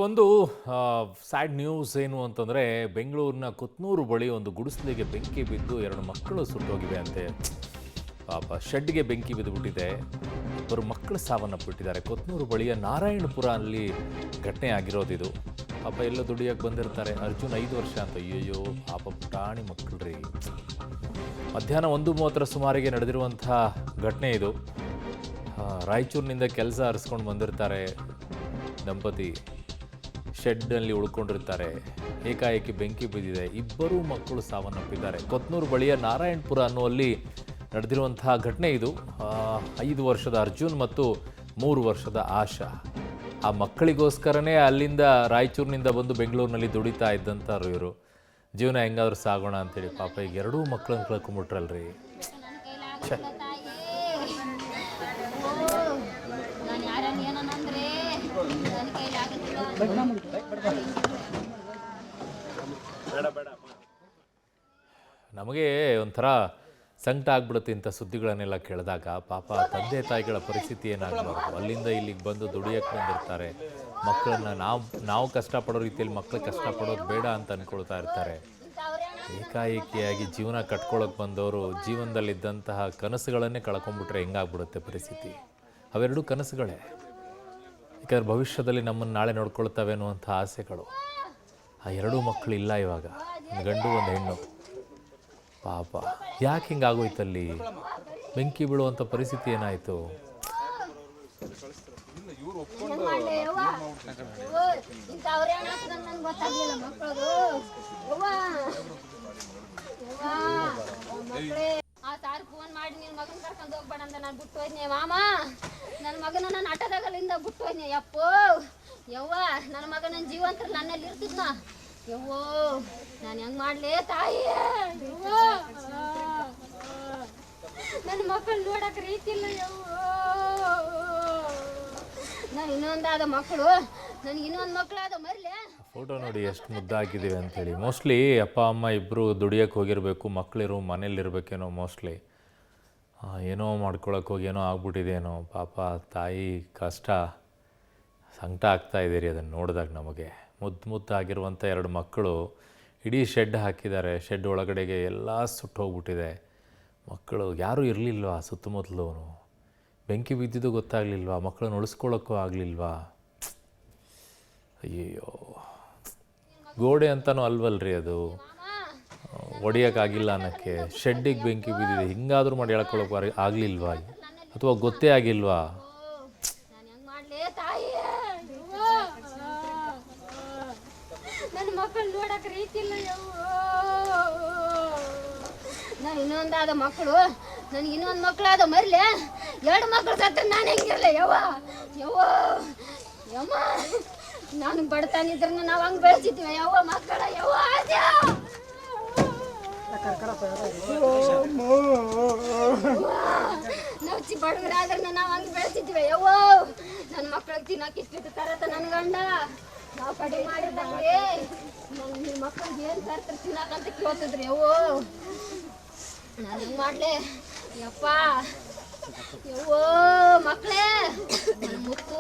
ಒಂದು sad news ಏನು ಅಂತಂದರೆ ಬೆಂಗಳೂರಿನ ಕೊತ್ನೂರು ಬಳಿ ಒಂದು ಗುಡಿಸಲಿಗೆ ಬೆಂಕಿ ಬಿದ್ದು 2 ಮಕ್ಕಳು ಸುಟ್ಟೋಗಿವೆ ಅಂತೆ. ಪಾಪ ಶೆಡ್ಗೆ ಬೆಂಕಿ ಬಿದ್ದುಬಿಟ್ಟಿದೆ. ಇಬ್ಬರು ಮಕ್ಕಳು ಸಾವನ್ನಪ್ಪಿಟ್ಟಿದ್ದಾರೆ. ಕೊತ್ನೂರು ಬಳಿಯ ನಾರಾಯಣಪುರ ಅಲ್ಲಿ ಘಟನೆ ಆಗಿರೋದಿದು. ಪಾಪ ಎಲ್ಲ ದುಡಿಯೋಕ್ಕೆ ಬಂದಿರ್ತಾರೆ. ಅರ್ಜುನ್ 5 ವರ್ಷ ಅಂತ. ಅಯ್ಯಯ್ಯೋ ಪಾಪ ಪುಟಾಣಿ ಮಕ್ಕಳು ರೀ. ಮಧ್ಯಾಹ್ನ 1:30 ಸುಮಾರಿಗೆ ನಡೆದಿರುವಂಥ ಘಟನೆ ಇದು. ರಾಯಚೂರಿನಿಂದ ಕೆಲಸ ಹರಿಸ್ಕೊಂಡು ಬಂದಿರ್ತಾರೆ ದಂಪತಿ. ಶೆಡ್ನಲ್ಲಿ ಉಳ್ಕೊಂಡಿರ್ತಾರೆ. ಏಕಾಏಕಿ ಬೆಂಕಿ ಬಿದ್ದಿದೆ. ಇಬ್ಬರೂ ಮಕ್ಕಳು ಸಾವನ್ನಪ್ಪಿದ್ದಾರೆ. ಕೊತ್ನೂರು ಬಳಿಯ ನಾರಾಯಣಪುರ ಅನ್ನುವಲ್ಲಿ ನಡೆದಿರುವಂತಹ ಘಟನೆ ಇದು. 5 ವರ್ಷದ ಅರ್ಜುನ್ ಮತ್ತು 3 ವರ್ಷದ ಆಶಾ. ಆ ಮಕ್ಕಳಿಗೋಸ್ಕರನೇ ಅಲ್ಲಿಂದ ರಾಯಚೂರಿನಿಂದ ಬಂದು ಬೆಂಗಳೂರಿನಲ್ಲಿ ದುಡಿತಾ ಇದ್ದಂಥವ್ರು ಇವರು. ಜೀವನ ಹೆಂಗಾದ್ರೂ ಸಾಗೋಣ ಅಂತೇಳಿ ಪಾಪ ಈಗ 2 ಮಕ್ಕಳನ್ನು ಕಳ್ಕೊಂಬಿಟ್ರಲ್ರಿ. ನಮಗೆ ಒಂಥರ ಸಂಕಟ ಆಗ್ಬಿಡುತ್ತೆ ಇಂಥ ಸುದ್ದಿಗಳನ್ನೆಲ್ಲ ಕೇಳಿದಾಗ. ಪಾಪ ತಂದೆ ತಾಯಿಗಳ ಪರಿಸ್ಥಿತಿ ಏನಾಗಬಾರ್ದು. ಅಲ್ಲಿಂದ ಇಲ್ಲಿಗೆ ಬಂದು ದುಡಿಯೋಕ್ಕೆ ಬಂದಿರ್ತಾರೆ. ಮಕ್ಕಳನ್ನ ನಾವು ಕಷ್ಟಪಡೋ ರೀತಿಯಲ್ಲಿ ಮಕ್ಕಳು ಕಷ್ಟಪಡೋದು ಬೇಡ ಅಂತ ಅಂದ್ಕೊಳ್ತಾ ಇರ್ತಾರೆ. ಏಕಾಏಕಿಯಾಗಿ ಜೀವನ ಕಟ್ಕೊಳ್ಳೋಕೆ ಬಂದವರು ಜೀವನದಲ್ಲಿದ್ದಂತಹ ಕನಸುಗಳನ್ನೇ ಕಳ್ಕೊಂಡ್ಬಿಟ್ರೆ ಹೆಂಗಾಗ್ಬಿಡುತ್ತೆ ಪರಿಸ್ಥಿತಿ. ಅವೆರಡೂ ಕನಸುಗಳೇ. ಯಾಕಂದ್ರೆ ಭವಿಷ್ಯದಲ್ಲಿ ನಮ್ಮನ್ನು ನಾಳೆ ನೋಡ್ಕೊಳ್ತವೆ ಅನ್ನುವಂಥ ಆಸೆಗಳು. ಆ 2 ಮಕ್ಕಳು ಇಲ್ಲ ಇವಾಗ. ಒಂದು ಗಂಡು ಒಂದು ಹೆಣ್ಣು. ಪಾಪ ಯಾಕೆ ಹಿಂಗಾಗೋಯ್ತಲ್ಲಿ? ಬೆಂಕಿ ಬೀಳುವಂಥ ಪರಿಸ್ಥಿತಿ ಏನಾಯಿತು? ಫೋನ್ ಮಾಡಿ ನಿನ್ನ ಮಗನ ಕರ್ಕೊಂಡು ಹೋಗ್ಬೇಡ ಅಂತ ನಾನು ಬಿಟ್ಟು ಹೋದ್ನೆ ಮಾಮ. ನನ್ನ ಮಗನ ನಾನು ಆಟೋದಾಗಲಿಂದ ಬಿಟ್ಟು ಹೋದ್ನೆ. ಯಪ್ಪೋ ಯವ್ವ, ನನ್ನ ಮಗ ನನ್ನ ಜೀವಂತರ ನನ್ನಲ್ಲಿ ಇರ್ತಿದ್ನ. ಯವ್ವೋ ನಾನು ಹೆಂಗೆ ಮಾಡಲೇ ತಾಯಿ? ನನ್ನ ಮಕ್ಕಳು ನೋಡಕ್ಕೆ ರೀತಿ ಇಲ್ಲ. ಯವ್ವೋ ನಾನು ಇನ್ನೊಂದಾದ ಮಕ್ಕಳು, ನನಗೆ ಇನ್ನೊಂದು ಮಕ್ಕಳಾದ ಮರ್ಲೆ. ಫೋಟೋ ನೋಡಿ ಎಷ್ಟು ಮುದ್ದಾಗಿದ್ದೀವಿ ಅಂಥೇಳಿ. ಮೋಸ್ಟ್ಲಿ ಅಪ್ಪ ಅಮ್ಮ ಇಬ್ಬರು ದುಡಿಯೋಕ್ಕೆ ಹೋಗಿರಬೇಕು. ಮಕ್ಕಳಿರೋ ಮನೇಲಿರ್ಬೇಕೇನೋ ಮೋಸ್ಟ್ಲಿ. ಏನೋ ಮಾಡ್ಕೊಳಕ್ಕೆ ಹೋಗಿ ಏನೋ ಆಗ್ಬಿಟ್ಟಿದೇನೋ. ಪಾಪ ತಾಯಿ ಕಷ್ಟ ಸಂಕಟ ಆಗ್ತಾಯಿದೆ ರೀ ಅದನ್ನು ನೋಡಿದಾಗ ನಮಗೆ. ಮುದ್ದಾಗಿರುವಂಥ 2 ಮಕ್ಕಳು ಇಡೀ ಶೆಡ್ ಹಾಕಿದ್ದಾರೆ. ಶೆಡ್ ಒಳಗಡೆಗೆ ಎಲ್ಲ ಸುಟ್ಟು ಹೋಗ್ಬಿಟ್ಟಿದೆ. ಮಕ್ಕಳು ಯಾರೂ ಇರಲಿಲ್ವಾ ಸುತ್ತಮುತ್ತಲೂ? ಬೆಂಕಿ ಬಿದ್ದಿದ್ದು ಗೊತ್ತಾಗಲಿಲ್ವಾ? ಮಕ್ಕಳನ್ನ ಉಳಿಸ್ಕೊಳ್ಳೋಕ್ಕೂ ಆಗಲಿಲ್ವಾ? ಅಯ್ಯಯ್ಯೋ, ಗೋಡೆ ಅಂತನೂ ಅಲ್ವಲ್ರಿ ಅದು. ಹೊಡಿಯೋಕ್ಕಾಗಿಲ್ಲ ಅನ್ನೋಕ್ಕೆ ಶೆಡ್ಡಿಗೆ ಬೆಂಕಿ ಬಿದ್ದಿದೆ. ಹಿಂಗಾದರೂ ಮಾಡಿ ಹೇಳ್ಕೊಳಕ್ಕೆ ಆಗಲಿಲ್ವಾ? ಅಥವಾ ಗೊತ್ತೇ ಆಗಿಲ್ವಾ? ನನ್ನ ಮಕ್ಕಳು ನೋಡಕ್ಕೆ ರೀತಿ ಇಲ್ಲ. ನಾನು ಇನ್ನೊಂದಾದ ಮಕ್ಕಳು, ನನಗೆ ಇನ್ನೊಂದು ಮಕ್ಕಳಾದ ಮರ್ಲೆ. 2 ಮಕ್ಕಳು ಸತ್ತ ನಾನು ಹೆಂಗಿರಲ್ಲ? ಯವ್ವ ಯವ್ವ ಯಮ್ಮ, ನಾನು ಬಡತಾನಿದ್ರು ನಾವು ಹಂಗೆ ಬೆಳೆಸಿದ್ವಿ. ಯವ್ವ ಮಕ್ಕಳ ಯವ್ವ ನಾವು ಬಡವರಾದ್ರೆ ನಾವು ಹಂಗೆ ಬೆಳೆಸಿದ್ವಿ. ಯವ್ವ ನನ್ನ ಮಕ್ಕಳಿಗೆ ತಿನ್ನೋಕೆ ಇಷ್ಟಿಟ್ಟು ತರತ್ತ ನನ್ನ ಗಂಡ. ನಾವು ಕಡಿಮೆ ಮಾಡಿದ್ದಂಗೆ ನಿಮ್ಮ ಮಕ್ಕಳಿಗೆ ಏನು ತರ್ತಾರೆ ತಿನ್ನಕಂತ ಕೇಳ್ತಿದ್ರಿ. ಯವ್ವೋ ನಾನು ಹೆಂಗೆ ಮಾಡಲೆ ಯಪ್ಪ? ಯವ್ವೋ ಮಕ್ಕಳೇ ಮುತ್ತು